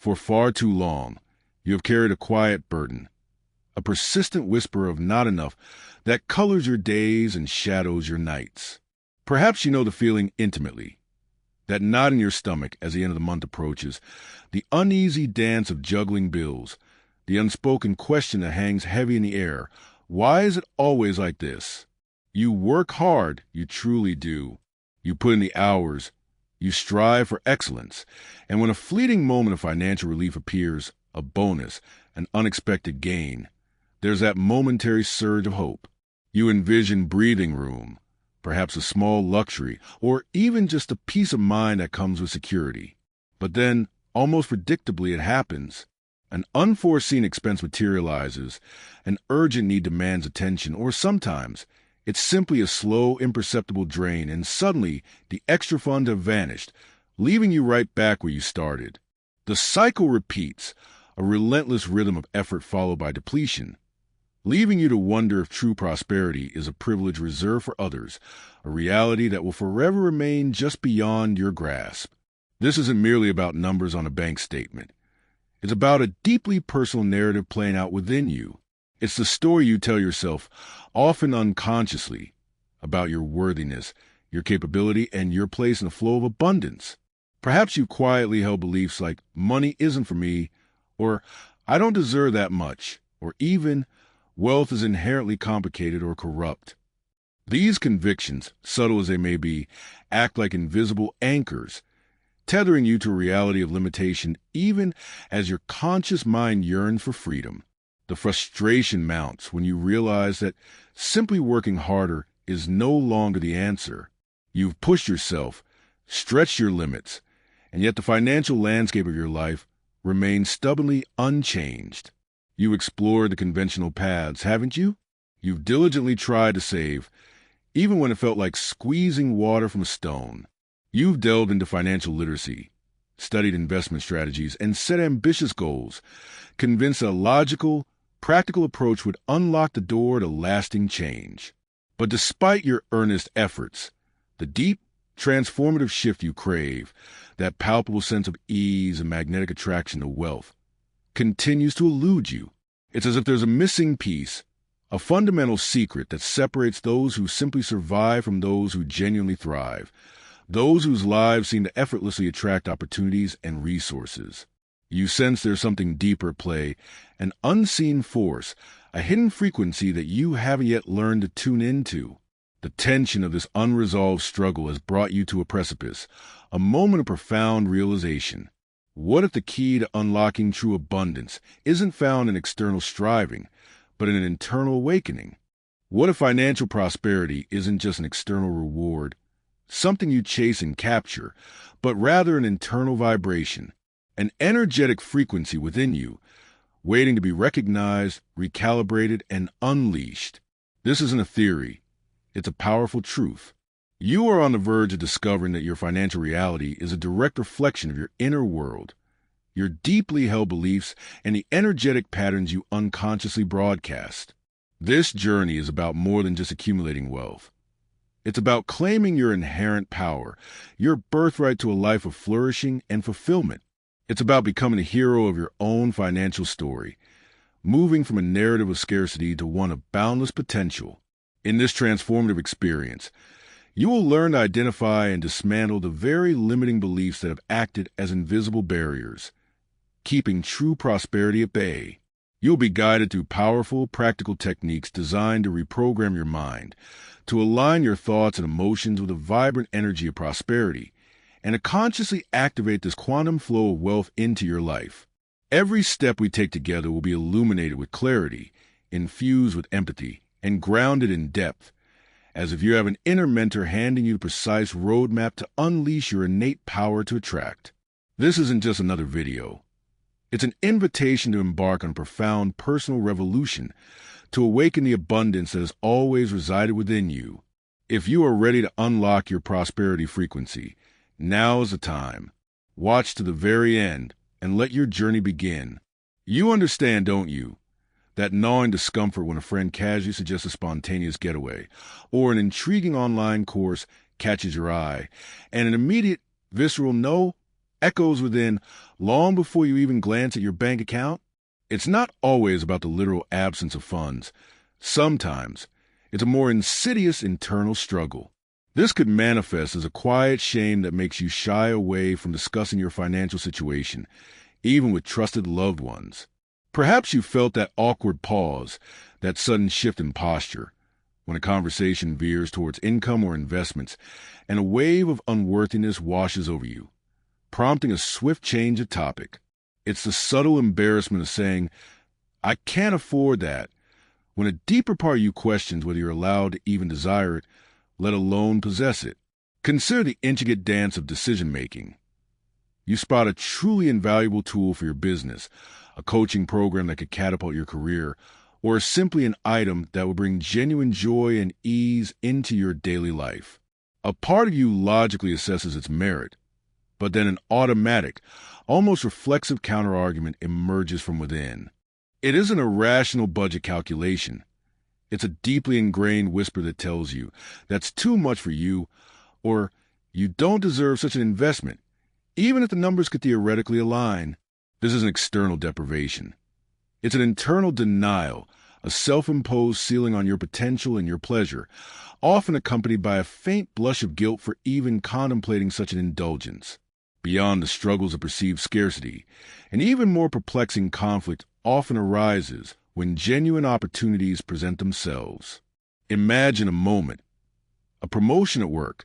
For far too long, you have carried a quiet burden, a persistent whisper of not enough that colors your days and shadows your nights. Perhaps you know the feeling intimately, that knot in your stomach as the end of the month approaches, the uneasy dance of juggling bills, the unspoken question that hangs heavy in the air. Why is it always like this? You work hard, you truly do. You put in the hours, you strive for excellence, and when a fleeting moment of financial relief appears, a bonus, an unexpected gain, there's that momentary surge of hope. You envision breathing room, perhaps a small luxury, or even just the peace of mind that comes with security. But then, almost predictably, it happens. An unforeseen expense materializes, an urgent need demands attention, or sometimes it's simply a slow, imperceptible drain, and suddenly the extra funds have vanished, leaving you right back where you started. The cycle repeats, a relentless rhythm of effort followed by depletion, leaving you to wonder if true prosperity is a privilege reserved for others, a reality that will forever remain just beyond your grasp. This isn't merely about numbers on a bank statement. It's about a deeply personal narrative playing out within you. It's the story you tell yourself, often unconsciously, about your worthiness, your capability, and your place in the flow of abundance. Perhaps you quietly held beliefs like, money isn't for me, or I don't deserve that much, or even, wealth is inherently complicated or corrupt. These convictions, subtle as they may be, act like invisible anchors, tethering you to a reality of limitation even as your conscious mind yearns for freedom. The frustration mounts when you realize that simply working harder is no longer the answer. You've pushed yourself, stretched your limits, and yet the financial landscape of your life remains stubbornly unchanged. You've explored the conventional paths, haven't you? You've diligently tried to save, even when it felt like squeezing water from a stone. You've delved into financial literacy, studied investment strategies, and set ambitious goals, convinced that a logical, practical approach would unlock the door to lasting change. But despite your earnest efforts, the deep, transformative shift you crave, that palpable sense of ease and magnetic attraction to wealth, continues to elude you. It's as if there's a missing piece, a fundamental secret that separates those who simply survive from those who genuinely thrive, those whose lives seem to effortlessly attract opportunities and resources. You sense there's something deeper at play, an unseen force, a hidden frequency that you haven't yet learned to tune into. The tension of this unresolved struggle has brought you to a precipice, a moment of profound realization. What if the key to unlocking true abundance isn't found in external striving, but in an internal awakening? What if financial prosperity isn't just an external reward, something you chase and capture, but rather an internal vibration, an energetic frequency within you, waiting to be recognized, recalibrated, and unleashed? This isn't a theory. It's a powerful truth. You are on the verge of discovering that your financial reality is a direct reflection of your inner world, your deeply held beliefs, and the energetic patterns you unconsciously broadcast. This journey is about more than just accumulating wealth. It's about claiming your inherent power, your birthright to a life of flourishing and fulfillment. It's about becoming the hero of your own financial story, moving from a narrative of scarcity to one of boundless potential. In this transformative experience, you will learn to identify and dismantle the very limiting beliefs that have acted as invisible barriers, keeping true prosperity at bay. You'll be guided through powerful, practical techniques designed to reprogram your mind, to align your thoughts and emotions with the vibrant energy of prosperity, and to consciously activate this quantum flow of wealth into your life. Every step we take together will be illuminated with clarity, infused with empathy, and grounded in depth, as if you have an inner mentor handing you the precise roadmap to unleash your innate power to attract. This isn't just another video. It's an invitation to embark on a profound personal revolution, to awaken the abundance that has always resided within you. If you are ready to unlock your prosperity frequency, now is the time. Watch to the very end and let your journey begin. You understand, don't you? That gnawing discomfort when a friend casually suggests a spontaneous getaway, or an intriguing online course catches your eye, and an immediate, visceral no? echoes within long before you even glance at your bank account? It's not always about the literal absence of funds. Sometimes it's a more insidious internal struggle. This could manifest as a quiet shame that makes you shy away from discussing your financial situation, even with trusted loved ones. Perhaps you felt that awkward pause, that sudden shift in posture, when a conversation veers towards income or investments, and a wave of unworthiness washes over you, prompting a swift change of topic. It's the subtle embarrassment of saying, "I can't afford that," when a deeper part of you questions whether you're allowed to even desire it, let alone possess it. Consider the intricate dance of decision-making. You spot a truly invaluable tool for your business, a coaching program that could catapult your career, or simply an item that will bring genuine joy and ease into your daily life. A part of you logically assesses its merit, but then an automatic, almost reflexive counterargument emerges from within. It isn't a rational budget calculation. It's a deeply ingrained whisper that tells you that's too much for you, or you don't deserve such an investment, even if the numbers could theoretically align. This is an external deprivation. It's an internal denial, a self-imposed ceiling on your potential and your pleasure, often accompanied by a faint blush of guilt for even contemplating such an indulgence. Beyond the struggles of perceived scarcity, an even more perplexing conflict often arises when genuine opportunities present themselves. Imagine a moment, a promotion at work,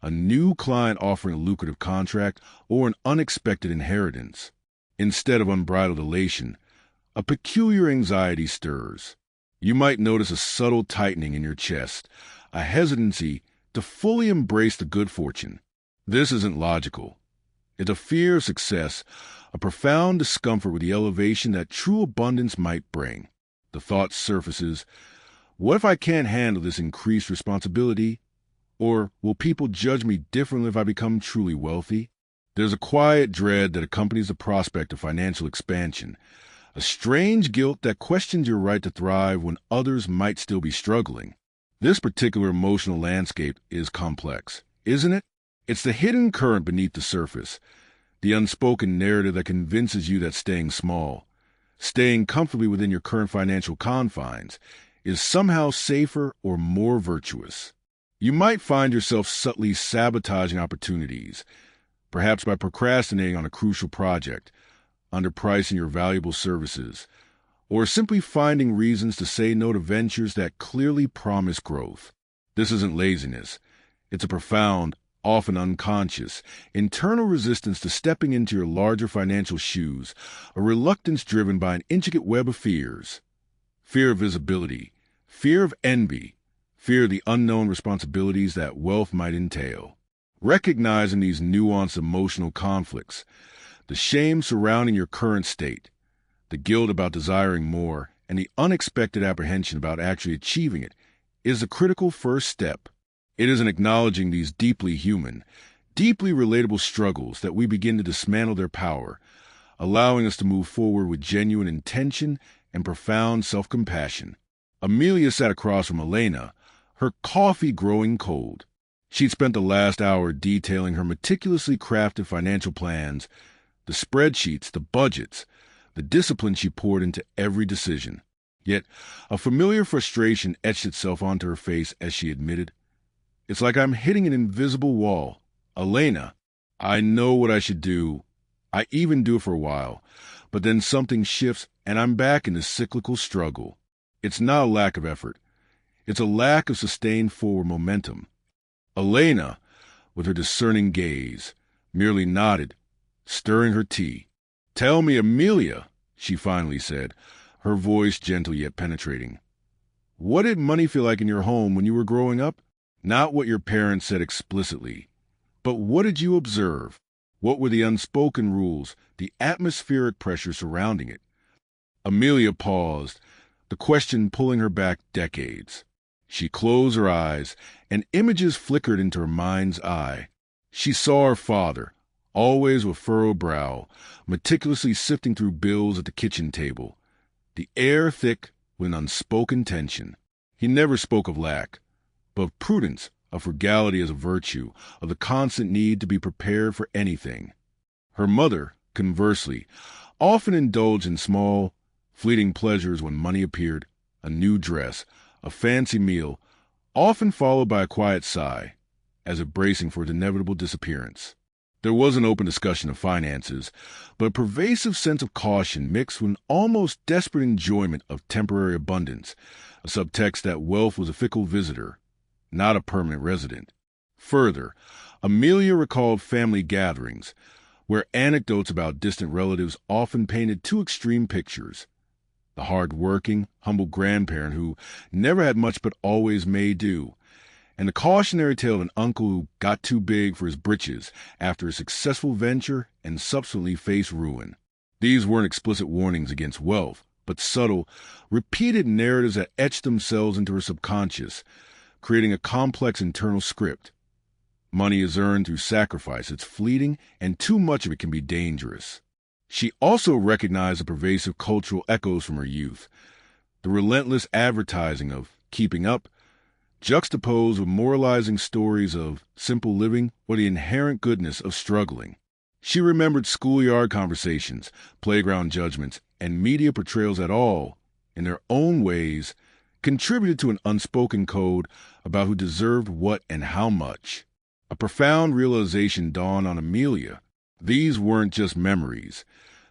a new client offering a lucrative contract, or an unexpected inheritance. Instead of unbridled elation, a peculiar anxiety stirs. You might notice a subtle tightening in your chest, a hesitancy to fully embrace the good fortune. This isn't logical. It's a fear of success, a profound discomfort with the elevation that true abundance might bring. The thought surfaces, what if I can't handle this increased responsibility? Or will people judge me differently if I become truly wealthy? There's a quiet dread that accompanies the prospect of financial expansion, a strange guilt that questions your right to thrive when others might still be struggling. This particular emotional landscape is complex, isn't it? It's the hidden current beneath the surface, the unspoken narrative that convinces you that staying small, staying comfortably within your current financial confines, is somehow safer or more virtuous. You might find yourself subtly sabotaging opportunities, perhaps by procrastinating on a crucial project, underpricing your valuable services, or simply finding reasons to say no to ventures that clearly promise growth. This isn't laziness. It's a profound, often unconscious, internal resistance to stepping into your larger financial shoes, a reluctance driven by an intricate web of fears. Fear of visibility, fear of envy, fear of the unknown responsibilities that wealth might entail. Recognizing these nuanced emotional conflicts, the shame surrounding your current state, the guilt about desiring more, and the unexpected apprehension about actually achieving it, is the critical first step. It is in acknowledging these deeply human, deeply relatable struggles that we begin to dismantle their power, allowing us to move forward with genuine intention and profound self-compassion. Amelia sat across from Elena, her coffee growing cold. She'd spent the last hour detailing her meticulously crafted financial plans, the spreadsheets, the budgets, the discipline she poured into every decision. Yet a familiar frustration etched itself onto her face as she admitted, "It's like I'm hitting an invisible wall. Elena, I know what I should do. I even do it for a while, but then something shifts and I'm back in this cyclical struggle. It's not a lack of effort. It's a lack of sustained forward momentum." Elena, with her discerning gaze, merely nodded, stirring her tea. "Tell me, Amelia," she finally said, her voice gentle yet penetrating. "What did money feel like in your home when you were growing up? Not what your parents said explicitly, but what did you observe? What were the unspoken rules, the atmospheric pressure surrounding it?" Amelia paused, the question pulling her back decades. She closed her eyes, and images flickered into her mind's eye. She saw her father, always with furrowed brow, meticulously sifting through bills at the kitchen table, the air thick with an unspoken tension. He never spoke of lack, but of prudence, of frugality as a virtue, of the constant need to be prepared for anything. Her mother, conversely, often indulged in small, fleeting pleasures when money appeared: a new dress, a fancy meal, often followed by a quiet sigh, as if bracing for its inevitable disappearance. There was an open discussion of finances, but a pervasive sense of caution mixed with an almost desperate enjoyment of temporary abundance, a subtext that wealth was a fickle visitor, not a permanent resident. Further, Amelia recalled family gatherings, where anecdotes about distant relatives often painted two extreme pictures: the hard-working, humble grandparent who never had much but always made do, and the cautionary tale of an uncle who got too big for his britches after a successful venture and subsequently faced ruin. These weren't explicit warnings against wealth, but subtle, repeated narratives that etched themselves into her subconscious, creating a complex internal script. Money is earned through sacrifice. It's fleeting, and too much of it can be dangerous. She also recognized the pervasive cultural echoes from her youth: the relentless advertising of keeping up, juxtaposed with moralizing stories of simple living or the inherent goodness of struggling. She remembered schoolyard conversations, playground judgments, and media portrayals that all, in their own ways, contributed to an unspoken code about who deserved what and how much. A profound realization dawned on Amelia. These weren't just memories.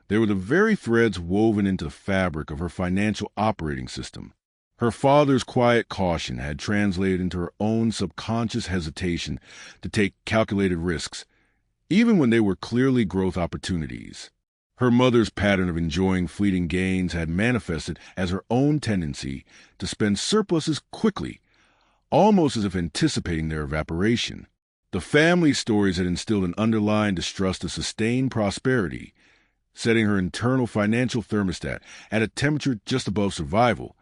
They were the very threads woven into the fabric of her financial operating system. Her father's quiet caution had translated into her own subconscious hesitation to take calculated risks, even when they were clearly growth opportunities. Her mother's pattern of enjoying fleeting gains had manifested as her own tendency to spend surpluses quickly, almost as if anticipating their evaporation. The family stories had instilled an underlying distrust of sustained prosperity, setting her internal financial thermostat at a temperature just above survival,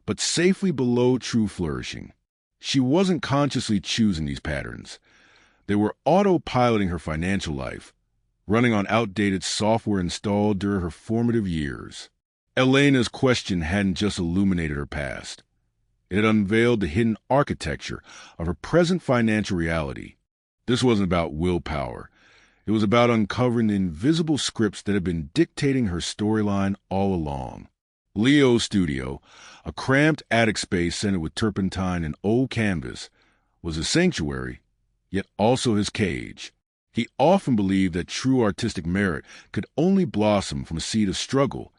but safely below true flourishing. She wasn't consciously choosing these patterns. They were autopiloting her financial life, running on outdated software installed during her formative years. Elena's question hadn't just illuminated her past. It had unveiled the hidden architecture of her present financial reality. This wasn't about willpower. It was about uncovering the invisible scripts that had been dictating her storyline all along. Leo's studio, a cramped attic space scented with turpentine and old canvas, was his sanctuary, yet also his cage. He often believed that true artistic merit could only blossom from a seed of struggle,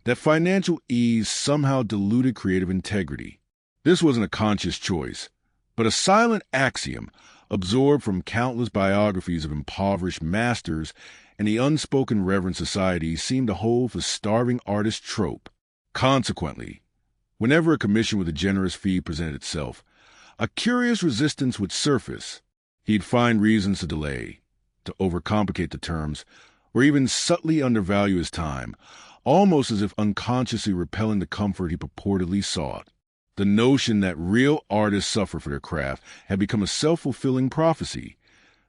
that financial ease somehow diluted creative integrity. This wasn't a conscious choice, but a silent axiom absorbed from countless biographies of impoverished masters and the unspoken reverence society seemed to hold for starving artist trope. Consequently, whenever a commission with a generous fee presented itself, a curious resistance would surface. He'd find reasons to delay, to overcomplicate the terms, or even subtly undervalue his time, almost as if unconsciously repelling the comfort he purportedly sought. The notion that real artists suffer for their craft had become a self-fulfilling prophecy,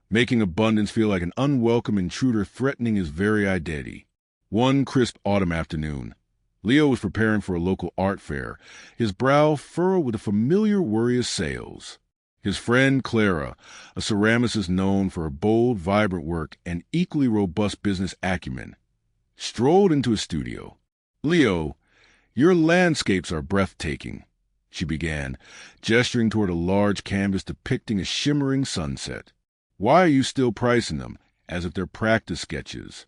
making abundance feel like an unwelcome intruder threatening his very identity. One crisp autumn afternoon, Leo was preparing for a local art fair, his brow furrowed with a familiar worry of sales. His friend Clara, a ceramicist known for her bold, vibrant work and equally robust business acumen, strolled into his studio. "Leo, your landscapes are breathtaking," she began, gesturing toward a large canvas depicting a shimmering sunset. "Why are you still pricing them, as if they're practice sketches?"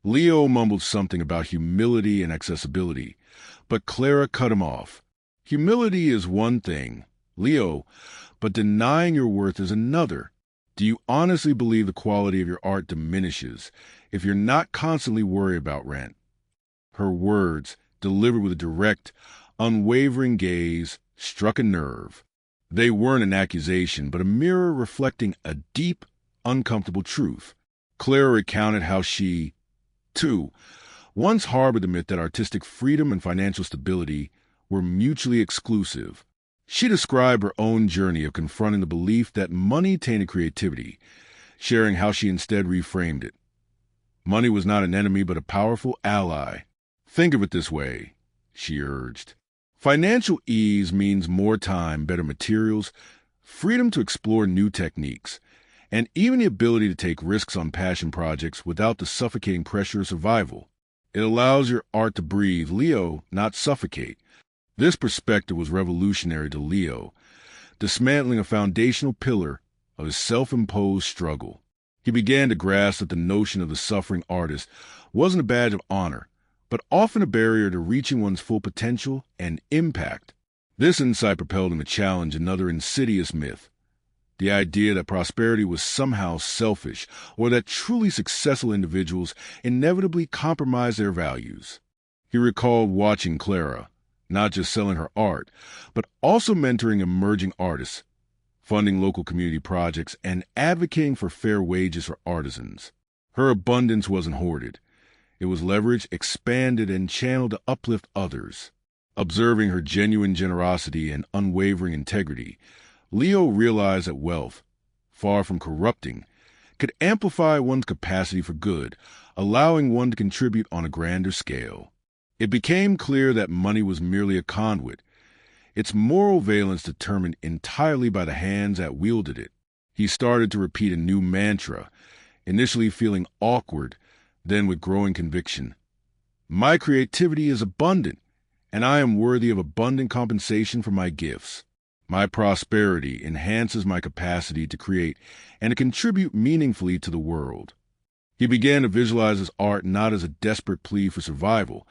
Leo mumbled something about humility and accessibility, but Clara cut him off. "Humility is one thing, Leo, but denying your worth is another. Do you honestly believe the quality of your art diminishes if you're not constantly worried about rent?" Her words, delivered with a direct, unwavering gaze, struck a nerve. They weren't an accusation, but a mirror reflecting a deep, uncomfortable truth. Clara recounted how she, too, once harbored the myth that artistic freedom and financial stability were mutually exclusive. She described her own journey of confronting the belief that money tainted creativity, sharing how she instead reframed it. Money was not an enemy, but a powerful ally. "Think of it this way," she urged. "Financial ease means more time, better materials, freedom to explore new techniques, and even the ability to take risks on passion projects without the suffocating pressure of survival. It allows your art to breathe, Leo, not suffocate. This perspective was revolutionary to Leo, dismantling a foundational pillar of his self-imposed struggle. He began to grasp that the notion of the suffering artist wasn't a badge of honor, but often a barrier to reaching one's full potential and impact. This insight propelled him to challenge another insidious myth, the idea that prosperity was somehow selfish, or that truly successful individuals inevitably compromise their values. He recalled watching Clara, not just selling her art, but also mentoring emerging artists, funding local community projects, and advocating for fair wages for artisans. Her abundance wasn't hoarded. It was leveraged, expanded, and channeled to uplift others. Observing her genuine generosity and unwavering integrity, Leo realized that wealth, far from corrupting, could amplify one's capacity for good, allowing one to contribute on a grander scale. It became clear that money was merely a conduit, its moral valence determined entirely by the hands that wielded it. He started to repeat a new mantra, initially feeling awkward, then with growing conviction. My creativity is abundant, and I am worthy of abundant compensation for my gifts. My prosperity enhances my capacity to create and to contribute meaningfully to the world. He began to visualize his art not as a desperate plea for survival,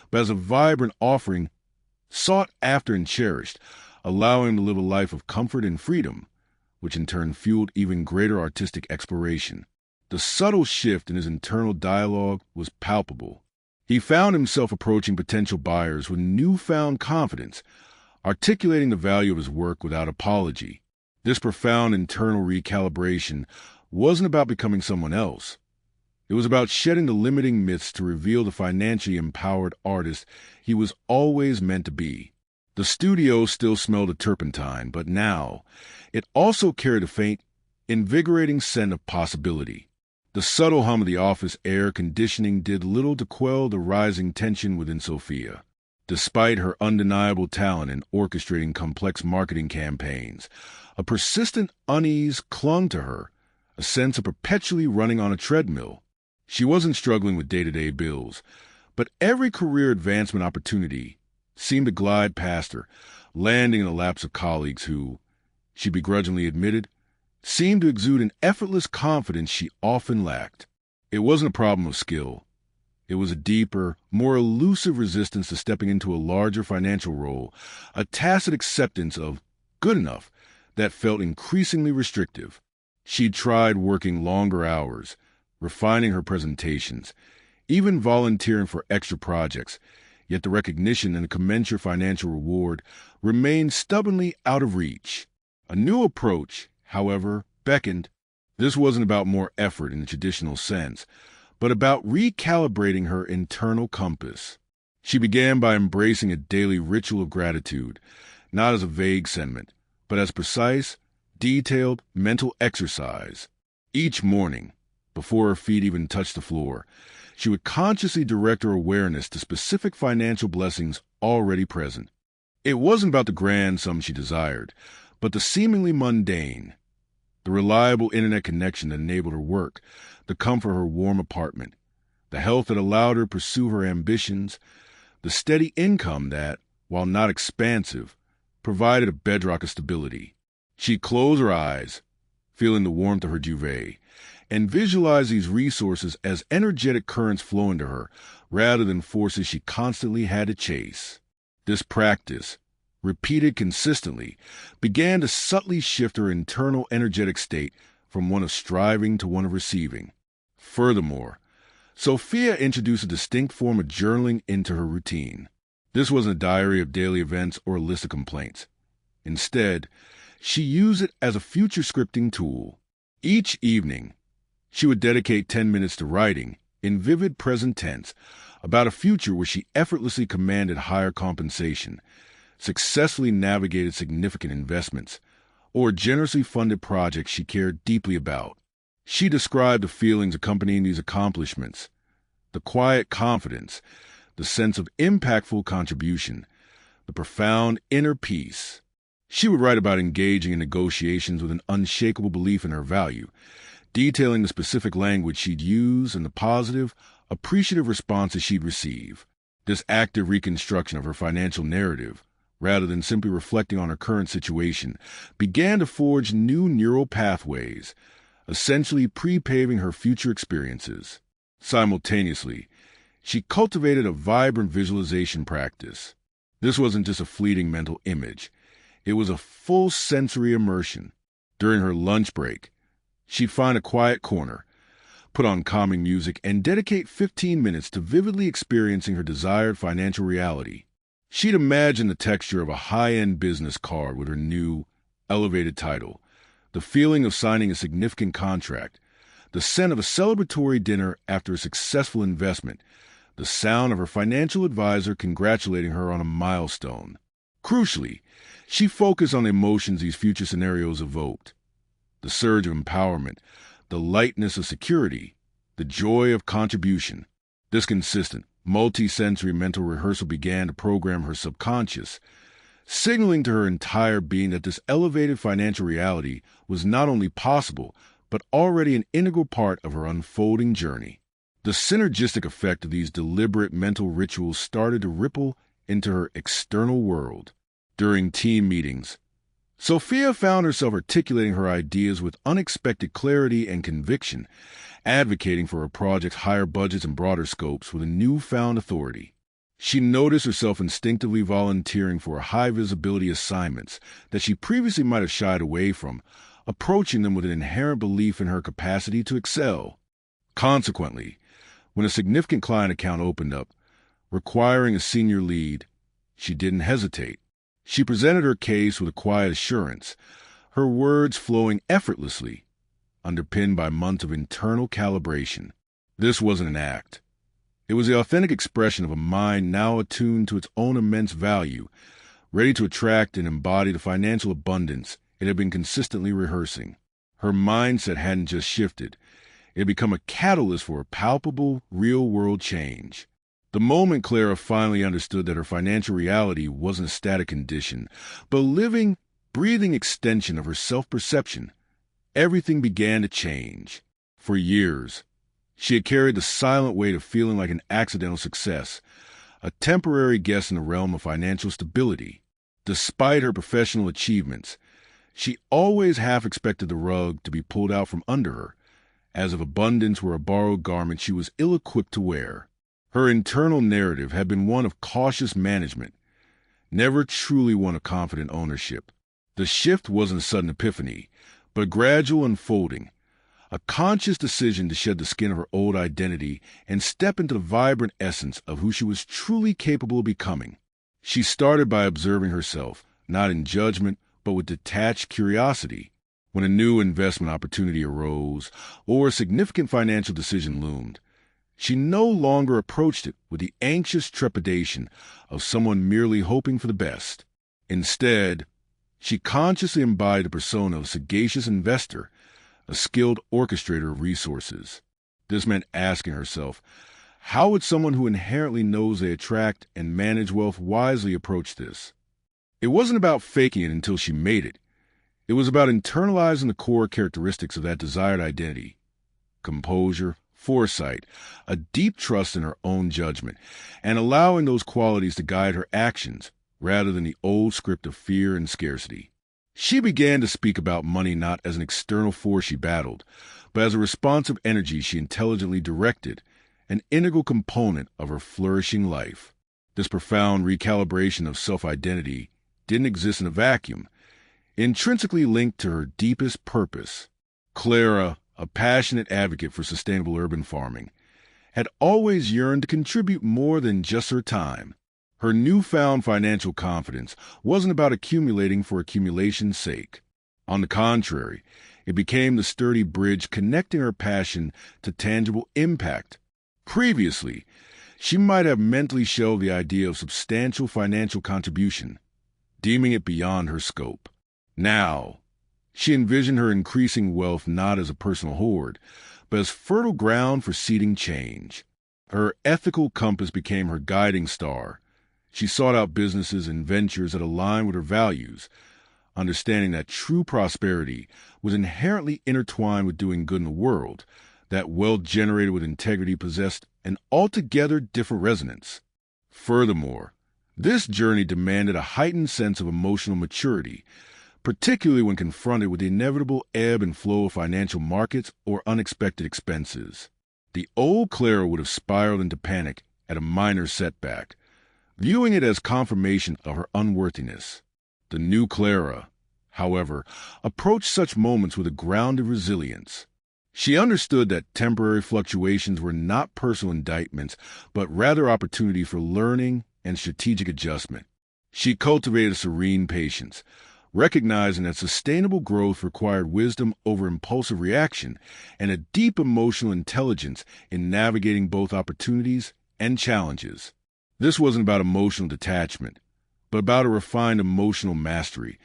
but as a vibrant offering sought after and cherished, allowing him to live a life of comfort and freedom, which in turn fueled even greater artistic exploration. The subtle shift in his internal dialogue was palpable. He found himself approaching potential buyers with newfound confidence, articulating the value of his work without apology. This profound internal recalibration wasn't about becoming someone else. It was about shedding the limiting myths to reveal the financially empowered artist he was always meant to be. The studio still smelled of turpentine, but now it also carried a faint, invigorating scent of possibility. The subtle hum of the office air conditioning did little to quell the rising tension within Sophia. Despite her undeniable talent in orchestrating complex marketing campaigns, a persistent unease clung to her, a sense of perpetually running on a treadmill. She wasn't struggling with day-to-day bills, but every career advancement opportunity seemed to glide past her, landing in the laps of colleagues who, she begrudgingly admitted, seemed to exude an effortless confidence she often lacked. It wasn't a problem of skill. It was a deeper, more elusive resistance to stepping into a larger financial role, a tacit acceptance of good enough that felt increasingly restrictive. She'd tried working longer hours, refining her presentations, even volunteering for extra projects, yet the recognition and the commensurate financial reward remained stubbornly out of reach. A new approach, however, beckoned. This wasn't about more effort in the traditional sense, but about recalibrating her internal compass. She began by embracing a daily ritual of gratitude, not as a vague sentiment, but as precise, detailed mental exercise. Each morning, before her feet even touched the floor, she would consciously direct her awareness to specific financial blessings already present. It wasn't about the grand sum she desired, but the seemingly mundane. The reliable internet connection that enabled her work, the comfort of her warm apartment, the health that allowed her to pursue her ambitions, the steady income that, while not expansive, provided a bedrock of stability. She'd close her eyes, feeling the warmth of her duvet, and visualize these resources as energetic currents flowing to her, rather than forces she constantly had to chase. This practice, repeated consistently, began to subtly shift her internal energetic state from one of striving to one of receiving. Furthermore, Sophia introduced a distinct form of journaling into her routine. This wasn't a diary of daily events or a list of complaints. Instead, she used it as a future scripting tool. Each evening, she would dedicate 10 minutes to writing, in vivid present tense, about a future where she effortlessly commanded higher compensation, successfully navigated significant investments, or generously funded projects she cared deeply about. She described the feelings accompanying these accomplishments, the quiet confidence, the sense of impactful contribution, the profound inner peace. She would write about engaging in negotiations with an unshakable belief in her value, detailing the specific language she'd use and the positive, appreciative responses she'd receive. This active reconstruction of her financial narrative, rather than simply reflecting on her current situation, began to forge new neural pathways, essentially pre-paving her future experiences. Simultaneously, she cultivated a vibrant visualization practice. This wasn't just a fleeting mental image. It was a full sensory immersion. During her lunch break, she'd find a quiet corner, put on calming music, and dedicate 15 minutes to vividly experiencing her desired financial reality. She'd imagine the texture of a high-end business card with her new, elevated title, the feeling of signing a significant contract, the scent of a celebratory dinner after a successful investment, the sound of her financial advisor congratulating her on a milestone. Crucially, she focused on the emotions these future scenarios evoked: the surge of empowerment, the lightness of security, the joy of contribution. This consistent, multi-sensory mental rehearsal began to program her subconscious, signaling to her entire being that this elevated financial reality was not only possible, but already an integral part of her unfolding journey. The synergistic effect of these deliberate mental rituals started to ripple into her external world. During team meetings, Sophia found herself articulating her ideas with unexpected clarity and conviction, advocating for her project's higher budgets and broader scopes with a newfound authority. She noticed herself instinctively volunteering for high-visibility assignments that she previously might have shied away from, approaching them with an inherent belief in her capacity to excel. Consequently, when a significant client account opened up, requiring a senior lead, she didn't hesitate. She presented her case with a quiet assurance, her words flowing effortlessly, underpinned by months of internal calibration. This wasn't an act. It was the authentic expression of a mind now attuned to its own immense value, ready to attract and embody the financial abundance it had been consistently rehearsing. Her mindset hadn't just shifted. It had become a catalyst for a palpable, real-world change. The moment Clara finally understood that her financial reality wasn't a static condition, but a living, breathing extension of her self-perception, everything began to change. For years, she had carried the silent weight of feeling like an accidental success, a temporary guest in the realm of financial stability. Despite her professional achievements, she always half expected the rug to be pulled out from under her, as if abundance were a borrowed garment she was ill-equipped to wear. Her internal narrative had been one of cautious management, never truly one of confident ownership. The shift wasn't a sudden epiphany, but gradual unfolding, a conscious decision to shed the skin of her old identity and step into the vibrant essence of who she was truly capable of becoming. She started by observing herself, not in judgment, but with detached curiosity. When a new investment opportunity arose or a significant financial decision loomed, she no longer approached it with the anxious trepidation of someone merely hoping for the best. Instead, she consciously embodied the persona of a sagacious investor, a skilled orchestrator of resources. This meant asking herself, how would someone who inherently knows they attract and manage wealth wisely approach this? It wasn't about faking it until she made it. It was about internalizing the core characteristics of that desired identity: composure, foresight, a deep trust in her own judgment, and allowing those qualities to guide her actions rather than the old script of fear and scarcity. She began to speak about money not as an external force she battled, but as a responsive energy she intelligently directed, an integral component of her flourishing life. This profound recalibration of self-identity didn't exist in a vacuum, intrinsically linked to her deepest purpose. Clara, a passionate advocate for sustainable urban farming, had always yearned to contribute more than just her time. Her newfound financial confidence wasn't about accumulating for accumulation's sake. On the contrary, it became the sturdy bridge connecting her passion to tangible impact. Previously, she might have mentally shelved the idea of substantial financial contribution, deeming it beyond her scope. Now, she envisioned her increasing wealth not as a personal hoard, but as fertile ground for seeding change. Her ethical compass became her guiding star. She sought out businesses and ventures that aligned with her values, understanding that true prosperity was inherently intertwined with doing good in the world, that wealth generated with integrity possessed an altogether different resonance. Furthermore, this journey demanded a heightened sense of emotional maturity, particularly when confronted with the inevitable ebb and flow of financial markets or unexpected expenses. The old Clara would have spiraled into panic at a minor setback, viewing it as confirmation of her unworthiness. The new Clara, however, approached such moments with a grounded resilience. She understood that temporary fluctuations were not personal indictments, but rather opportunity for learning and strategic adjustment. She cultivated a serene patience, recognizing that sustainable growth required wisdom over impulsive reaction and a deep emotional intelligence in navigating both opportunities and challenges. This wasn't about emotional detachment, but about a refined emotional mastery,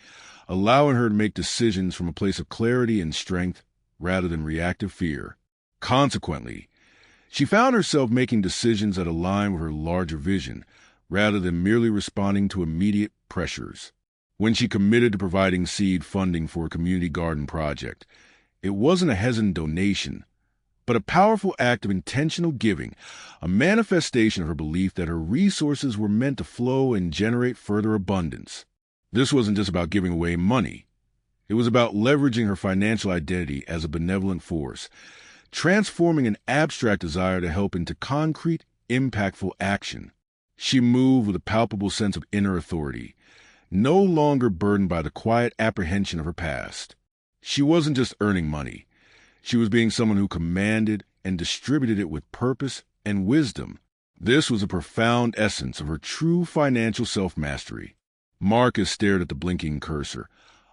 allowing her to make decisions from a place of clarity and strength rather than reactive fear. Consequently, she found herself making decisions that aligned with her larger vision, rather than merely responding to immediate pressures. When she committed to providing seed funding for a community garden project, it wasn't a hesitant donation, but a powerful act of intentional giving, a manifestation of her belief that her resources were meant to flow and generate further abundance. This wasn't just about giving away money. It was about leveraging her financial identity as a benevolent force, transforming an abstract desire to help into concrete, impactful action. She moved with a palpable sense of inner authority, no longer burdened by the quiet apprehension of her past. She wasn't just earning money. She was being someone who commanded and distributed it with purpose and wisdom. This was a profound essence of her true financial self-mastery. Marcus stared at the blinking cursor,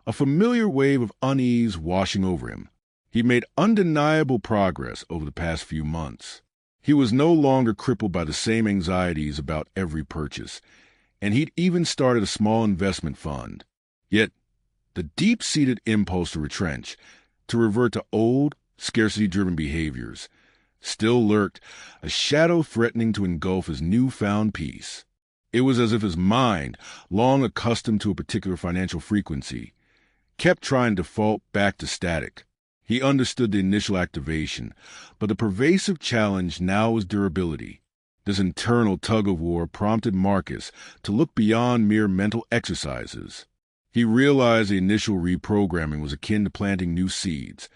a familiar wave of unease washing over him. He made undeniable progress over the past few months. He was no longer crippled by the same anxieties about every purchase, and he'd even started a small investment fund. Yet, the deep-seated impulse to retrench, to revert to old, scarcity-driven behaviors, still lurked, a shadow threatening to engulf his newfound peace. It was as if his mind, long accustomed to a particular financial frequency, kept trying to default back to static. He understood the initial activation, but the pervasive challenge now was durability. This internal tug-of-war prompted Marcus to look beyond mere mental exercises. He realized the initial reprogramming was akin to planting new seeds.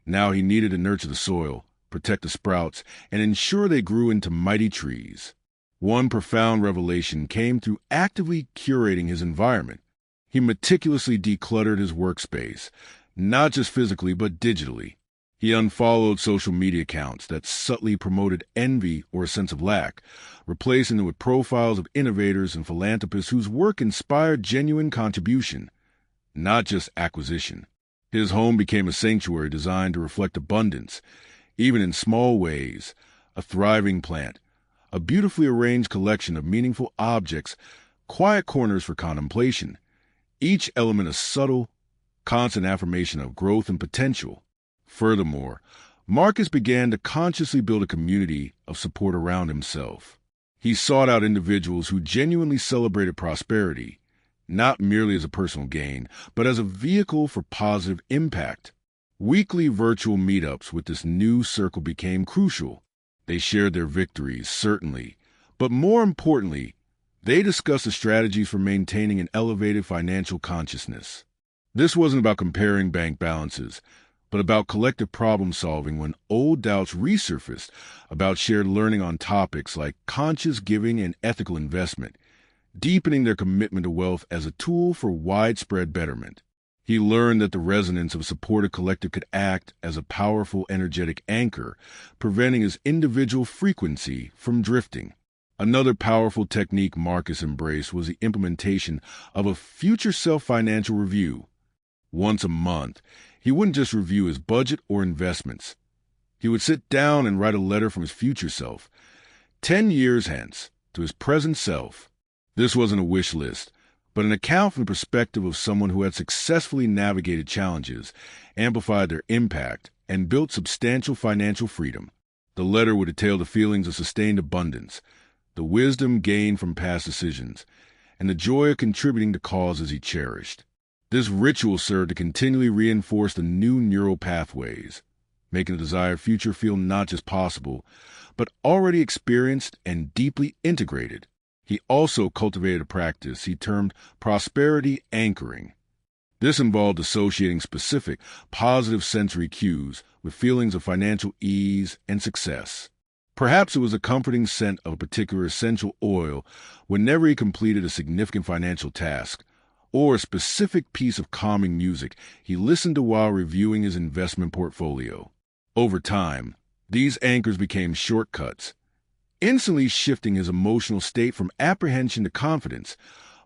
Now he needed to nurture the soil, protect the sprouts, and ensure they grew into mighty trees. One profound revelation came through actively curating his environment. He meticulously decluttered his workspace, not just physically but digitally. He unfollowed social media accounts that subtly promoted envy or a sense of lack, replacing them with profiles of innovators and philanthropists whose work inspired genuine contribution, not just acquisition. His home became a sanctuary designed to reflect abundance, even in small ways: a thriving plant, a beautifully arranged collection of meaningful objects, quiet corners for contemplation, each element a subtle, constant affirmation of growth and potential. Furthermore, Marcus began to consciously build a community of support around himself. He sought out individuals who genuinely celebrated prosperity, not merely as a personal gain, but as a vehicle for positive impact. Weekly virtual meetups with this new circle became crucial. They shared their victories, certainly, but more importantly, they discussed the strategies for maintaining an elevated financial consciousness. This wasn't about comparing bank balances, but about collective problem-solving when old doubts resurfaced, about shared learning on topics like conscious giving and ethical investment, deepening their commitment to wealth as a tool for widespread betterment. He learned that the resonance of a supportive collective could act as a powerful energetic anchor, preventing his individual frequency from drifting. Another powerful technique Marcus embraced was the implementation of a future self financial review. Once a month, he wouldn't just review his budget or investments. He would sit down and write a letter from his future self, 10 years hence, to his present self. This wasn't a wish list, but an account from the perspective of someone who had successfully navigated challenges, amplified their impact, and built substantial financial freedom. The letter would detail the feelings of sustained abundance, the wisdom gained from past decisions, and the joy of contributing to causes he cherished. This ritual served to continually reinforce the new neural pathways, making the desired future feel not just possible, but already experienced and deeply integrated. He also cultivated a practice he termed prosperity anchoring. This involved associating specific, positive sensory cues with feelings of financial ease and success. Perhaps it was a comforting scent of a particular essential oil whenever he completed a significant financial task, or a specific piece of calming music he listened to while reviewing his investment portfolio. Over time, these anchors became shortcuts, instantly shifting his emotional state from apprehension to confidence,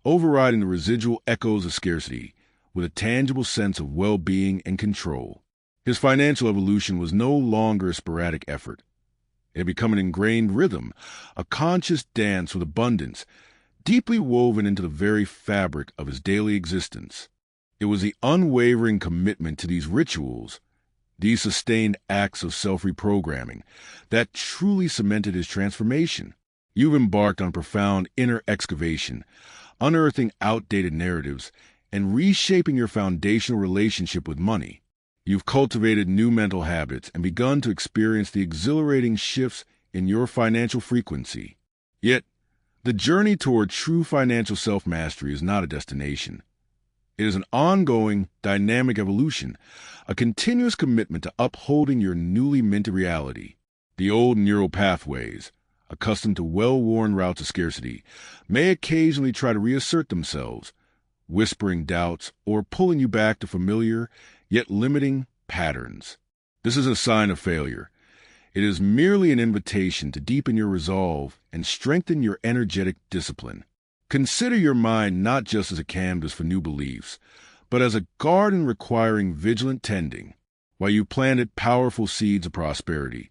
overriding the residual echoes of scarcity with a tangible sense of well-being and control. His financial evolution was no longer a sporadic effort. It had become an ingrained rhythm, a conscious dance with abundance, deeply woven into the very fabric of his daily existence. It was the unwavering commitment to these rituals, these sustained acts of self-reprogramming, that truly cemented his transformation. You've embarked on profound inner excavation, unearthing outdated narratives and reshaping your foundational relationship with money. You've cultivated new mental habits and begun to experience the exhilarating shifts in your financial frequency. Yet, the journey toward true financial self-mastery is not a destination. It is an ongoing, dynamic evolution, a continuous commitment to upholding your newly minted reality. The old neural pathways, accustomed to well-worn routes of scarcity, may occasionally try to reassert themselves, whispering doubts or pulling you back to familiar, yet limiting patterns. This is a sign of failure. It is merely an invitation to deepen your resolve and strengthen your energetic discipline. Consider your mind not just as a canvas for new beliefs, but as a garden requiring vigilant tending. While you planted powerful seeds of prosperity,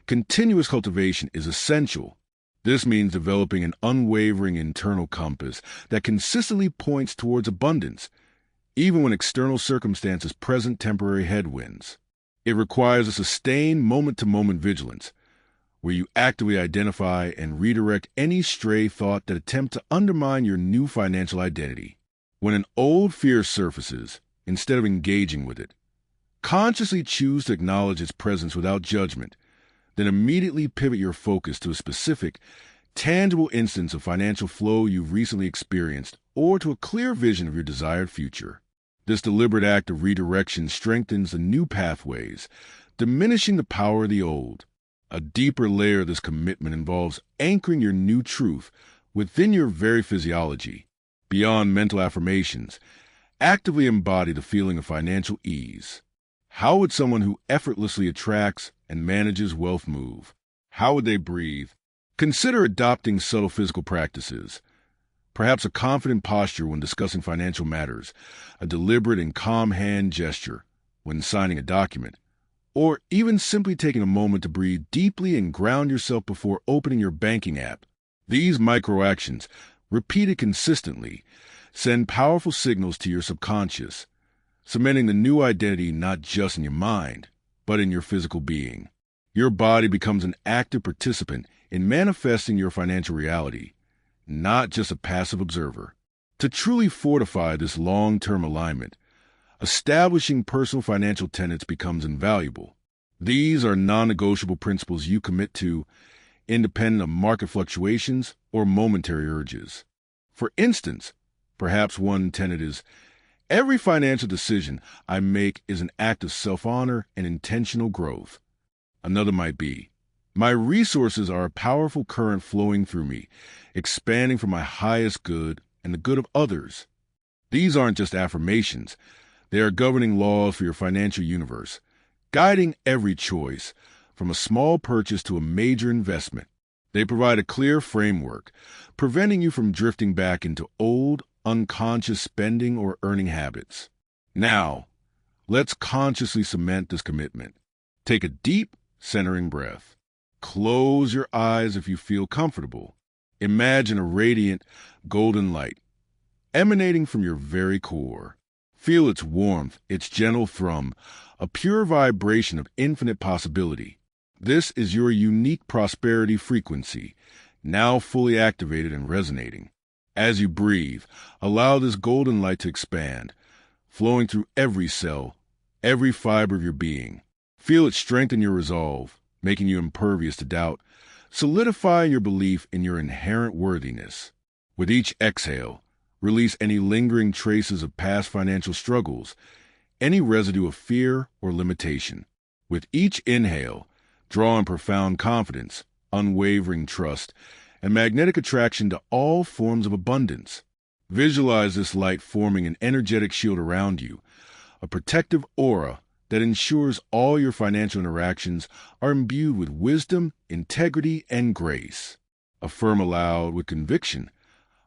continuous cultivation is essential. This means developing an unwavering internal compass that consistently points towards abundance, even when external circumstances present temporary headwinds. It requires a sustained moment-to-moment vigilance, where you actively identify and redirect any stray thought that attempt to undermine your new financial identity. When an old fear surfaces, instead of engaging with it, consciously choose to acknowledge its presence without judgment, then immediately pivot your focus to a specific, tangible instance of financial flow you've recently experienced or to a clear vision of your desired future. This deliberate act of redirection strengthens the new pathways, diminishing the power of the old. A deeper layer of this commitment involves anchoring your new truth within your very physiology. Beyond mental affirmations, actively embody the feeling of financial ease. How would someone who effortlessly attracts and manages wealth move? How would they breathe? Consider adopting subtle physical practices. Perhaps a confident posture when discussing financial matters, a deliberate and calm hand gesture when signing a document, or even simply taking a moment to breathe deeply and ground yourself before opening your banking app. These micro-actions, repeated consistently, send powerful signals to your subconscious, cementing the new identity not just in your mind, but in your physical being. Your body becomes an active participant in manifesting your financial reality, not just a passive observer. To truly fortify this long-term alignment, establishing personal financial tenets becomes invaluable. These are non-negotiable principles you commit to, independent of market fluctuations or momentary urges. For instance, perhaps one tenet is, every financial decision I make is an act of self-honor and intentional growth. Another might be, my resources are a powerful current flowing through me, expanding for my highest good and the good of others. These aren't just affirmations. They are governing laws for your financial universe, guiding every choice, from a small purchase to a major investment. They provide a clear framework, preventing you from drifting back into old, unconscious spending or earning habits. Now, let's consciously cement this commitment. Take a deep, centering breath. Close your eyes if you feel comfortable. Imagine a radiant, golden light emanating from your very core. Feel its warmth, its gentle thrum, a pure vibration of infinite possibility. This is your unique prosperity frequency, now fully activated and resonating. As you breathe, allow this golden light to expand, flowing through every cell, every fiber of your being. Feel it strengthen your resolve, making you impervious to doubt, solidifying your belief in your inherent worthiness. With each exhale, release any lingering traces of past financial struggles, any residue of fear or limitation. With each inhale, draw in profound confidence, unwavering trust, and magnetic attraction to all forms of abundance. Visualize this light forming an energetic shield around you, a protective aura that ensures all your financial interactions are imbued with wisdom, integrity, and grace. Affirm aloud with conviction,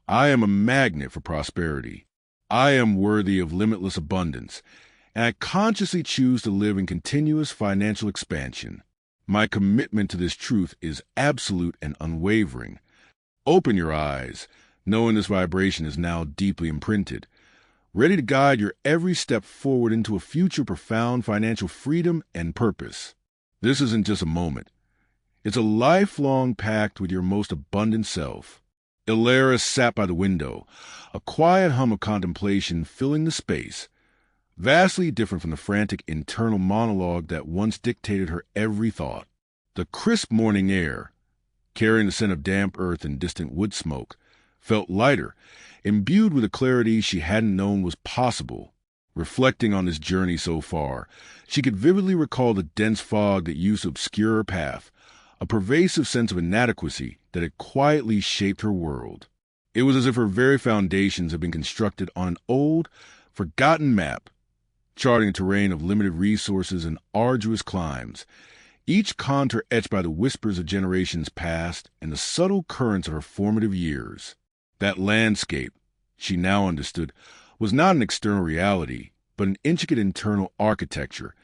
I am a magnet for prosperity. I am worthy of limitless abundance, and I consciously choose to live in continuous financial expansion. My commitment to this truth is absolute and unwavering. Open your eyes, knowing this vibration is now deeply imprinted, ready to guide your every step forward into a future of profound financial freedom and purpose. This isn't just a moment. It's a lifelong pact with your most abundant self. Ilara sat by the window, a quiet hum of contemplation filling the space, vastly different from the frantic internal monologue that once dictated her every thought. The crisp morning air, carrying the scent of damp earth and distant wood smoke, felt lighter, imbued with a clarity she hadn't known was possible. Reflecting on this journey so far, she could vividly recall the dense fog that used to obscure her path, a pervasive sense of inadequacy that had quietly shaped her world. It was as if her very foundations had been constructed on an old, forgotten map, charting a terrain of limited resources and arduous climbs, each contour etched by the whispers of generations past and the subtle currents of her formative years. That landscape, she now understood, was not an external reality, but an intricate internal architecture,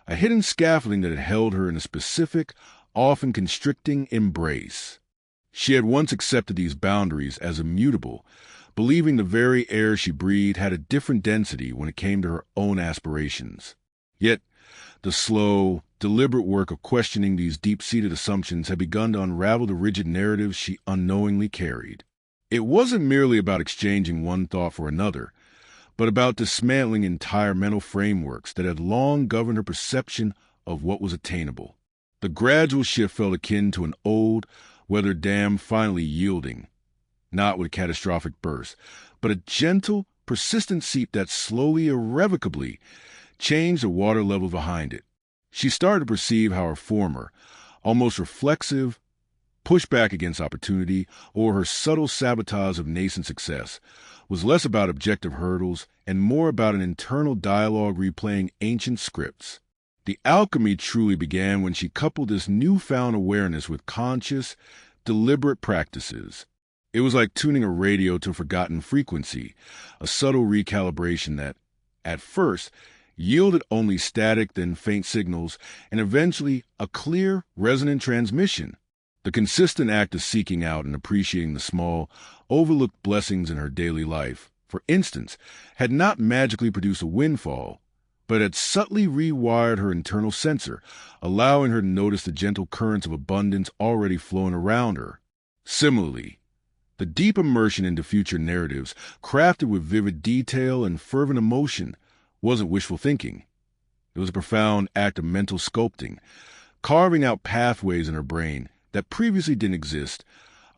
a hidden scaffolding that had held her in a specific, often constricting embrace. She had once accepted these boundaries as immutable, believing the very air she breathed had a different density when it came to her own aspirations. Yet, the slow, deliberate work of questioning these deep-seated assumptions had begun to unravel the rigid narratives she unknowingly carried. It wasn't merely about exchanging one thought for another, but about dismantling entire mental frameworks that had long governed her perception of what was attainable. The gradual shift felt akin to an old, weathered dam finally yielding, not with a catastrophic burst, but a gentle, persistent seep that slowly, irrevocably changed the water level behind it. She started to perceive how her former, almost reflexive, pushback against opportunity, or her subtle sabotage of nascent success, was less about objective hurdles and more about an internal dialogue replaying ancient scripts. The alchemy truly began when she coupled this newfound awareness with conscious, deliberate practices. It was like tuning a radio to a forgotten frequency, a subtle recalibration that, at first, yielded only static, then faint signals, and eventually a clear, resonant transmission. The consistent act of seeking out and appreciating the small, overlooked blessings in her daily life, for instance, had not magically produced a windfall, but had subtly rewired her internal sensor, allowing her to notice the gentle currents of abundance already flowing around her. Similarly, the deep immersion into future narratives, crafted with vivid detail and fervent emotion, wasn't wishful thinking. It was a profound act of mental sculpting, carving out pathways in her brain that previously didn't exist,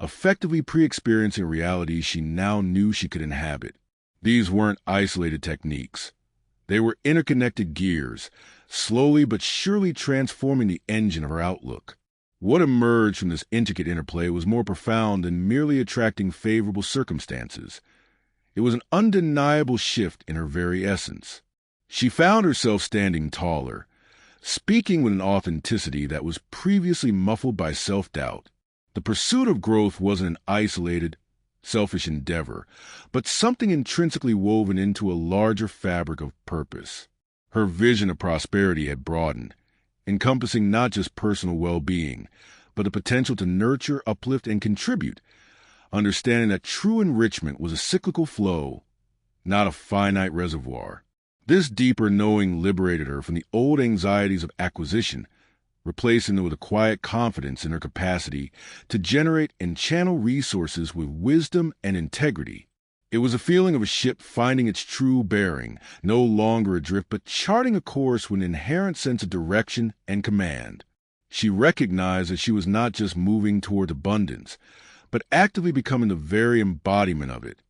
effectively pre-experiencing realities she now knew she could inhabit. These weren't isolated techniques. They were interconnected gears, slowly but surely transforming the engine of her outlook. What emerged from this intricate interplay was more profound than merely attracting favorable circumstances. It was an undeniable shift in her very essence. She found herself standing taller, speaking with an authenticity that was previously muffled by self-doubt. The pursuit of growth wasn't an isolated, selfish endeavor, but something intrinsically woven into a larger fabric of purpose. Her vision of prosperity had broadened, encompassing not just personal well-being, but the potential to nurture, uplift, and contribute, understanding that true enrichment was a cyclical flow, not a finite reservoir. This deeper knowing liberated her from the old anxieties of acquisition, replacing them with a quiet confidence in her capacity to generate and channel resources with wisdom and integrity. It was a feeling of a ship finding its true bearing, no longer adrift, but charting a course with an inherent sense of direction and command. She recognized that she was not just moving toward abundance, but actively becoming the very embodiment of it.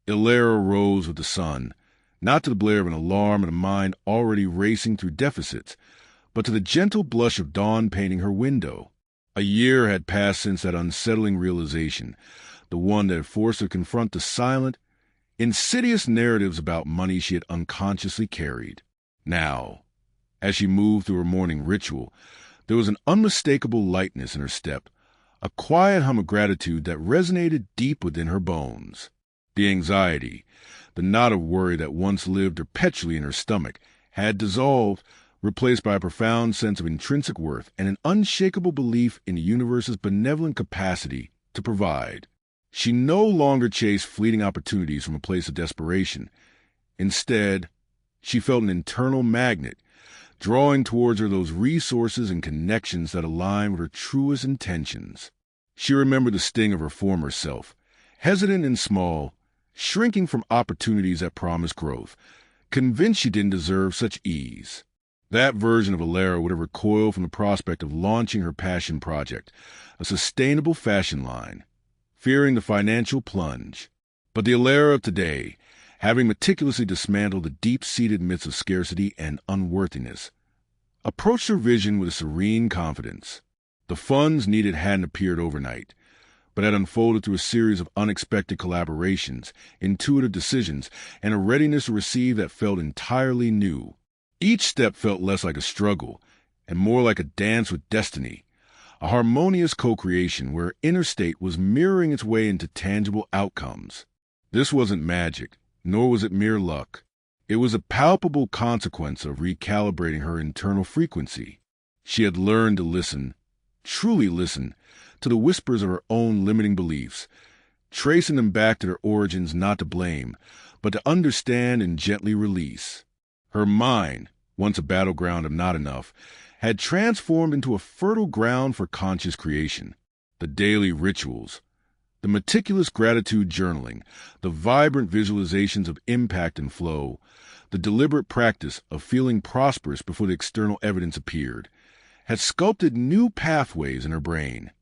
Ilara rose with the sun, not to the blare of an alarm and a mind already racing through deficits, but to the gentle blush of dawn painting her window. A year had passed since that unsettling realization, the one that had forced her to confront the silent, insidious narratives about money she had unconsciously carried. Now, as she moved through her morning ritual, there was an unmistakable lightness in her step, a quiet hum of gratitude that resonated deep within her bones. The anxiety, the knot of worry that once lived perpetually in her stomach, had dissolved, replaced by a profound sense of intrinsic worth and an unshakable belief in the universe's benevolent capacity to provide. She no longer chased fleeting opportunities from a place of desperation. Instead, she felt an internal magnet, drawing towards her those resources and connections that aligned with her truest intentions. She remembered the sting of her former self, hesitant and small, shrinking from opportunities that promised growth, convinced she didn't deserve such ease. That version of Ilara would have recoiled from the prospect of launching her passion project, a sustainable fashion line, fearing the financial plunge. But the Ilara of today, having meticulously dismantled the deep-seated myths of scarcity and unworthiness, approached her vision with a serene confidence. The funds needed hadn't appeared overnight, but had unfolded through a series of unexpected collaborations, intuitive decisions, and a readiness to receive that felt entirely new. Each step felt less like a struggle and more like a dance with destiny, a harmonious co-creation where her inner state was mirroring its way into tangible outcomes. This wasn't magic, nor was it mere luck. It was a palpable consequence of recalibrating her internal frequency. She had learned to listen, truly listen, to the whispers of her own limiting beliefs, tracing them back to their origins not to blame, but to understand and gently release. Her mind, once a battleground of not enough, had transformed into a fertile ground for conscious creation. The daily rituals, the meticulous gratitude journaling, the vibrant visualizations of impact and flow, the deliberate practice of feeling prosperous before the external evidence appeared, had sculpted new pathways in her brain,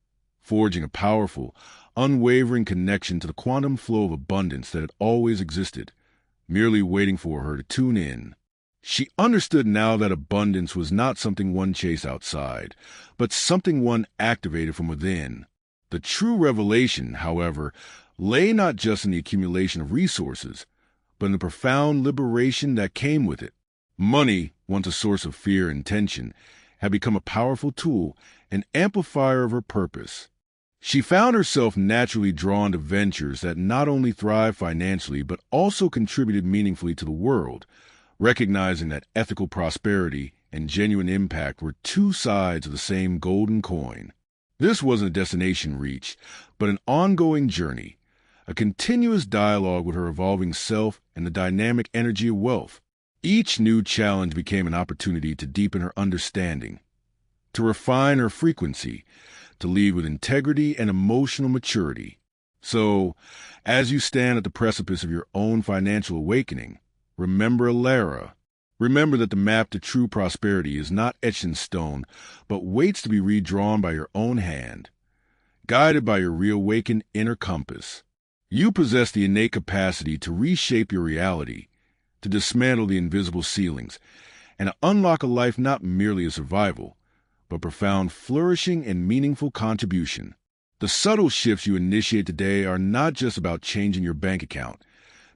forging a powerful, unwavering connection to the quantum flow of abundance that had always existed, merely waiting for her to tune in. She understood now that abundance was not something one chased outside, but something one activated from within. The true revelation, however, lay not just in the accumulation of resources, but in the profound liberation that came with it. Money, once a source of fear and tension, had become a powerful tool, an amplifier of her purpose. She found herself naturally drawn to ventures that not only thrived financially but also contributed meaningfully to the world, recognizing that ethical prosperity and genuine impact were two sides of the same golden coin. This wasn't a destination reached, but an ongoing journey, a continuous dialogue with her evolving self and the dynamic energy of wealth. Each new challenge became an opportunity to deepen her understanding, to refine her frequency, to lead with integrity and emotional maturity. So, as you stand at the precipice of your own financial awakening, remember Ilara. Remember that the map to true prosperity is not etched in stone, but waits to be redrawn by your own hand, guided by your reawakened inner compass. You possess the innate capacity to reshape your reality, to dismantle the invisible ceilings, and to unlock a life not merely of survival, but profound flourishing and meaningful contribution. The subtle shifts you initiate today are not just about changing your bank account.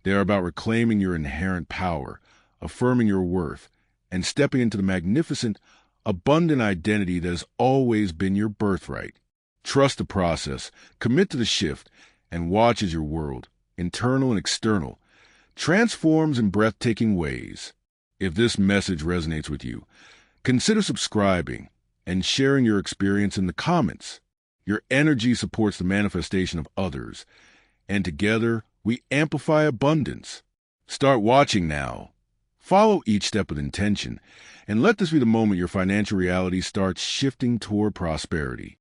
They are about reclaiming your inherent power, affirming your worth, and stepping into the magnificent, abundant identity that has always been your birthright. Trust the process, commit to the shift, and watch as your world, internal and external, transforms in breathtaking ways. If this message resonates with you, consider subscribing and sharing your experience in the comments. Your energy supports the manifestation of others, and together we amplify abundance. Start watching now. Follow each step with intention, and let this be the moment your financial reality starts shifting toward prosperity.